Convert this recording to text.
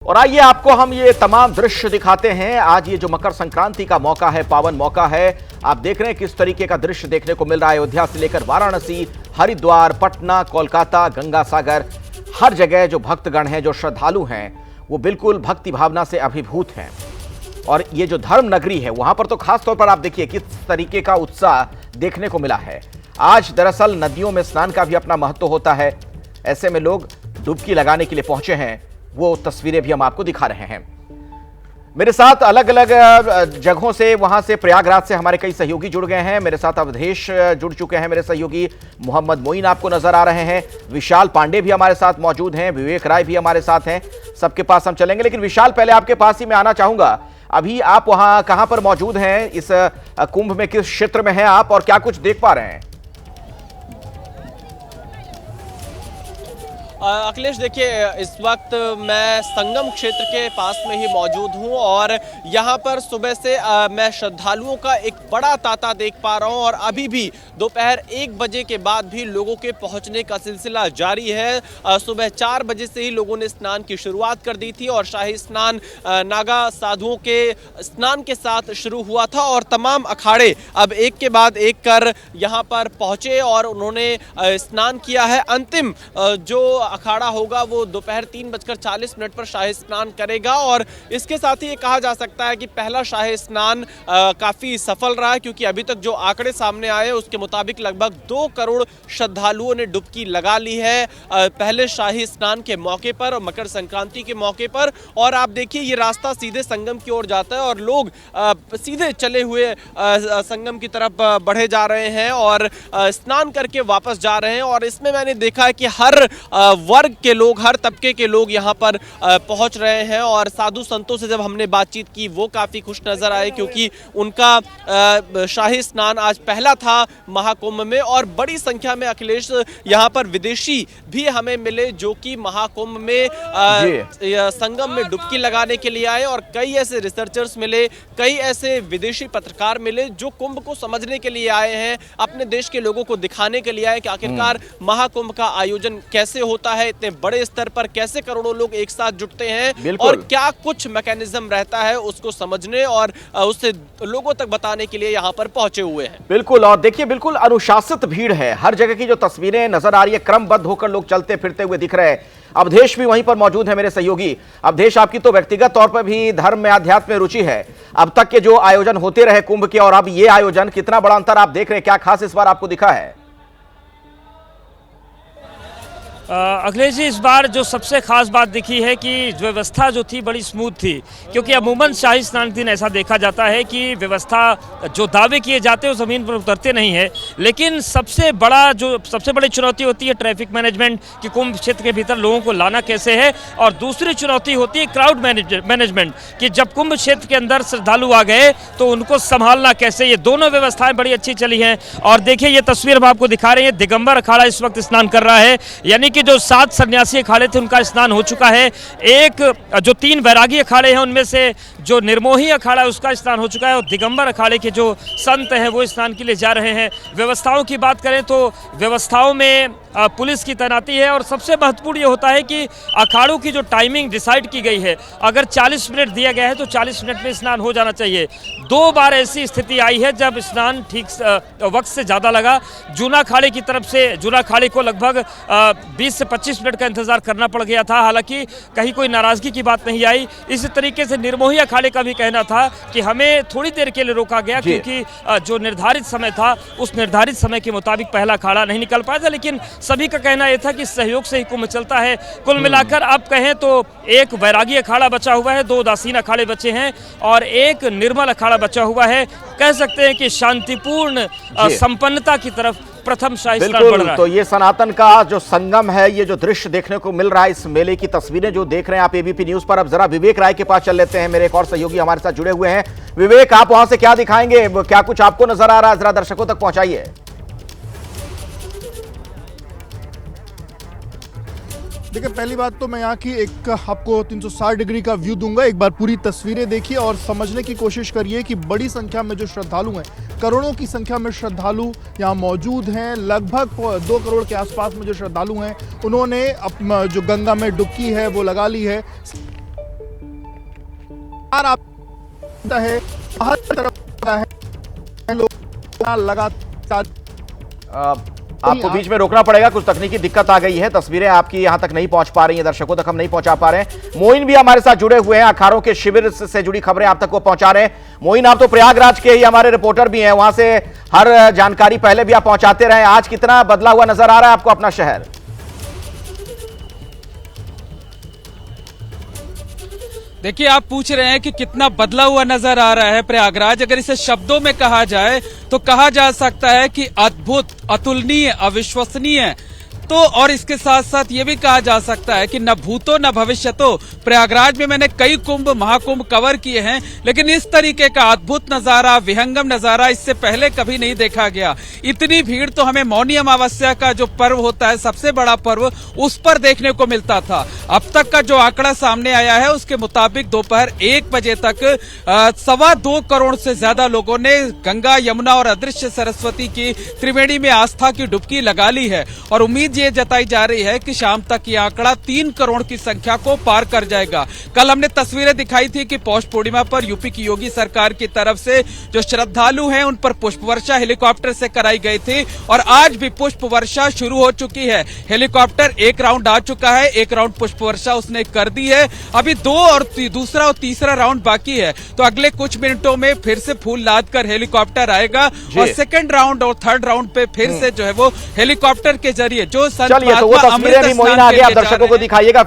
और आइए आपको हम ये तमाम दृश्य दिखाते हैं। आज ये जो मकर संक्रांति का मौका है, पावन मौका है, आप देख रहे हैं किस तरीके का दृश्य देखने को मिल रहा है। अयोध्या से लेकर वाराणसी, हरिद्वार, पटना, कोलकाता, गंगा सागर, हर जगह जो भक्तगण हैं, जो श्रद्धालु हैं, वो बिल्कुल भक्ति भावना से अभिभूत हैं। और ये जो धर्म नगरी है, वहां पर तो खास तौर पर आप देखिए किस तरीके का उत्साह देखने को मिला है। आज दरअसल नदियों में स्नान का भी अपना महत्व होता है। ऐसे में लोग डुबकी लगाने के लिए पहुंचे हैं, वो तस्वीरें भी हम आपको दिखा रहे हैं। मेरे साथ अलग अलग जगहों से, वहां से प्रयागराज से हमारे कई सहयोगी जुड़ गए हैं। मेरे साथ अवधेश जुड़ चुके हैं, मेरे सहयोगी मोहम्मद मोइन आपको नजर आ रहे हैं, विशाल पांडे भी हमारे साथ मौजूद हैं, विवेक राय भी हमारे साथ हैं। सबके पास हम चलेंगे, लेकिन विशाल पहले आपके पास ही मैं आना चाहूंगा। अभी आप वहां कहां पर मौजूद हैं, इस कुंभ में किस क्षेत्र में हैं आप और क्या कुछ देख पा रहे हैं? अखिलेश, देखिए इस वक्त मैं संगम क्षेत्र के पास में ही मौजूद हूं और यहां पर सुबह से मैं श्रद्धालुओं का एक बड़ा तांता देख पा रहा हूं और अभी भी दोपहर 1 बजे के बाद भी लोगों के पहुंचने का सिलसिला जारी है। सुबह 4 बजे से ही लोगों ने स्नान की शुरुआत कर दी थी और शाही स्नान नागा साधुओं के स्नान के साथ शुरू हुआ था और तमाम अखाड़े अब एक के बाद एक कर यहां पर पहुंचे और उन्होंने स्नान किया है। अंतिम जो अखाड़ा होगा वो दोपहर 3:40 पर शाही स्नान करेगा और इसके साथ ही ये कहा जा सकता है कि पहला शाही स्नान काफी सफल रहा है, क्योंकि अभी तक जो आंकड़े सामने आए उसके मुताबिक लगभग 2 करोड़ श्रद्धालुओं ने डुबकी लगा ली है पहले शाही स्नान के मौके पर, मकर संक्रांति के मौके पर। और आप देखिए ये रास्ता सीधे संगम की ओर जाता है और लोग सीधे चले हुए संगम की तरफ बढ़े जा रहे हैं और स्नान करके वापस जा रहे हैं। और इसमें मैंने देखा है कि हर वर्ग के लोग, हर तबके के लोग यहाँ पर पहुंच रहे हैं और साधु संतों से जब हमने बातचीत की वो काफ़ी खुश नज़र आए, क्योंकि उनका शाही स्नान आज पहला था महाकुंभ में। और बड़ी संख्या में अखिलेश यहाँ पर विदेशी भी हमें मिले जो कि महाकुंभ में संगम में डुबकी लगाने के लिए आए और कई ऐसे रिसर्चर्स मिले, कई ऐसे विदेशी पत्रकार मिले जो कुंभ को समझने के लिए आए हैं, अपने देश के लोगों को दिखाने के लिए आए कि आखिरकार महाकुंभ का आयोजन कैसे होता है, इतने बड़े स्तर पर कैसे करोड़ों लोग एक साथ जुटते हैं और क्या कुछ मैकेनिज्म रहता है उसको समझने और उससे लोगों तक बताने के लिए यहाँ पर पहुंचे हुए हैं। बिल्कुल, और देखिए बिल्कुल अनुशासित भीड़ है। हर जगह की जो तस्वीरें नजर आ रही है, क्रमबद्ध होकर लोग चलते फिरते हुए दिख रहे हैं। अवधेश भी वहीं पर मौजूद है, मेरे सहयोगी। अवधेश, आपकी तो व्यक्तिगत तौर पर भी धर्म में, अध्यात्म में रुचि है। अब तक के जो आयोजन होते रहे कुंभ के और अब ये आयोजन, कितना बड़ा अंतर आप देख रहे हैं? क्या खास इस बार आपको दिखा है? अखिलेश जी, इस बार जो सबसे खास बात दिखी है कि व्यवस्था जो थी बड़ी स्मूथ थी, क्योंकि अमूमन शाही स्नान के दिन ऐसा देखा जाता है कि व्यवस्था जो दावे किए जाते हैं वो ज़मीन पर उतरते नहीं है। लेकिन सबसे बड़ी चुनौती होती है ट्रैफिक मैनेजमेंट, कि कुंभ क्षेत्र के भीतर लोगों को लाना कैसे है, और दूसरी चुनौती होती है क्राउड मैनेजमेंट, कि जब कुंभ क्षेत्र के अंदर श्रद्धालु आ गए तो उनको संभालना कैसे। ये दोनों व्यवस्थाएं बड़ी अच्छी चली हैं। और देखिए ये तस्वीर हम आपको दिखा रहे हैं, दिगंबर अखाड़ा इस वक्त स्नान कर रहा है, यानी कि जो 7 सन्यासी अखाड़े थे उनका स्नान हो चुका है। जो 3 वैरागी अखाड़े हैं उनमें से जो निर्मोही अखाड़ा है उसका स्नान हो चुका है और दिगंबर अखाड़े के जो संत हैं वो स्नान के लिए जा रहे हैं। व्यवस्थाओं की बात करें तो व्यवस्थाओं में पुलिस की तैनाती है और सबसे महत्वपूर्ण ये होता है कि अखाड़ों की जो टाइमिंग डिसाइड की गई है, अगर 40 मिनट दिया गया है तो 40 मिनट में स्नान हो जाना चाहिए। 2 बार ऐसी स्थिति आई है जब स्नान ठीक वक्त से ज़्यादा लगा। जूना अखाड़े की तरफ से जूना अखाड़े को लगभग 20 से 25 मिनट का इंतजार करना पड़ गया था, हालांकि कहीं कोई नाराजगी की बात नहीं आई। इसी तरीके से निर्मोही अखाड़े का भी कहना था कि हमें थोड़ी देर के लिए रोका गया, क्योंकि जो निर्धारित समय था उस निर्धारित समय के मुताबिक पहला अखाड़ा नहीं निकल पाया था। लेकिन सभी का कहना यह था कि सहयोग से ही कुंभ चलता है। कुल मिलाकर आप कहें तो एक वैरागी अखाड़ा बचा हुआ है, 2 उदासीन अखाड़े बचे हैं और एक निर्मल अखाड़ा बचा हुआ है। कह सकते हैं कि शांतिपूर्ण संपन्नता की तरफ प्रथम शाही स्नान बढ़ रहा है। तो ये सनातन का जो संगम है, ये जो दृश्य देखने को मिल रहा है, इस मेले की तस्वीरें जो देख रहे हैं आप एबीपी न्यूज पर। अब जरा विवेक राय के पास चल लेते हैं, मेरे एक और सहयोगी हमारे साथ जुड़े हुए हैं। विवेक, आप वहां से क्या दिखाएंगे, क्या कुछ आपको नजर आ रहा है, जरा दर्शकों तक पहुंचाइए। देखिए, पहली बात तो मैं यहाँ की एक आपको 360 डिग्री का व्यू दूंगा। एक बार पूरी तस्वीरें देखिए और समझने की कोशिश करिए कि बड़ी संख्या में जो श्रद्धालु हैं, करोड़ों की संख्या में श्रद्धालु यहाँ मौजूद हैं। लगभग 2 करोड़ के आसपास में जो श्रद्धालु हैं उन्होंने जो गंगा में डुबकी है वो लगा ली है। आप है हर तरफ है लोग लगातार। आपको बीच में रोकना पड़ेगा, कुछ तकनीकी दिक्कत आ गई है, तस्वीरें आपकी यहां तक नहीं पहुंच पा रही हैं, दर्शकों तक हम नहीं पहुंचा पा रहे हैं। मोइन भी हमारे साथ जुड़े हुए हैं, अखाड़ों के शिविर से जुड़ी खबरें आप तक वो पहुंचा रहे हैं। मोइन, आप तो प्रयागराज के ही हमारे रिपोर्टर भी हैं, वहां से हर जानकारी पहले भी आप पहुंचाते रहे, आज कितना बदला हुआ नजर आ रहा है आपको अपना शहर? देखिए, आप पूछ रहे हैं कि कितना बदला हुआ नजर आ रहा है प्रयागराज। अगर इसे शब्दों में कहा जाए तो कहा जा सकता है कि अद्भुत, अतुलनीय, अविश्वसनीय। तो और इसके साथ साथ ये भी कहा जा सकता है कि न भूतो न भविष्यतो। प्रयागराज में मैंने कई कुंभ, महाकुंभ कवर किए हैं, लेकिन इस तरीके का अद्भुत नजारा, विहंगम नजारा इससे पहले कभी नहीं देखा गया। इतनी भीड़ तो हमें मौनी अमावस्या का जो पर्व होता है, सबसे बड़ा पर्व, उस पर देखने को मिलता था। अब तक का जो आंकड़ा सामने आया है उसके मुताबिक दोपहर 1 बजे तक 2.25 करोड़ से ज्यादा लोगों ने गंगा, यमुना और अदृश्य सरस्वती की त्रिवेणी में आस्था की डुबकी लगा ली है। और उम्मीद ये जताई जा रही है कि शाम तक ये आंकड़ा 3 करोड़ की संख्या को पार कर जाएगा। कल हमने तस्वीरें दिखाई थी कि पौष पूर्णिमा पर यूपी की योगी सरकार की तरफ से जो श्रद्धालु हैं उन पर पुष्प वर्षा हेलीकॉप्टर से कराई गई थी, और आज भी पुष्प वर्षा शुरू हो चुकी है। हेलीकॉप्टर एक राउंड आ चुका है, एक राउंड पुष्प वर्षा उसने कर दी है। अभी दूसरा और तीसरा राउंड बाकी है, तो अगले कुछ मिनटों में फिर से फूल लाद कर हेलीकॉप्टर आएगा और सेकंड राउंड और थर्ड राउंड पे फिर से जो है वो हेलीकॉप्टर के जरिए जो चलिए, तो वो तस्वीरें भी मोइन आगे आप दर्शकों को दिखाइएगा।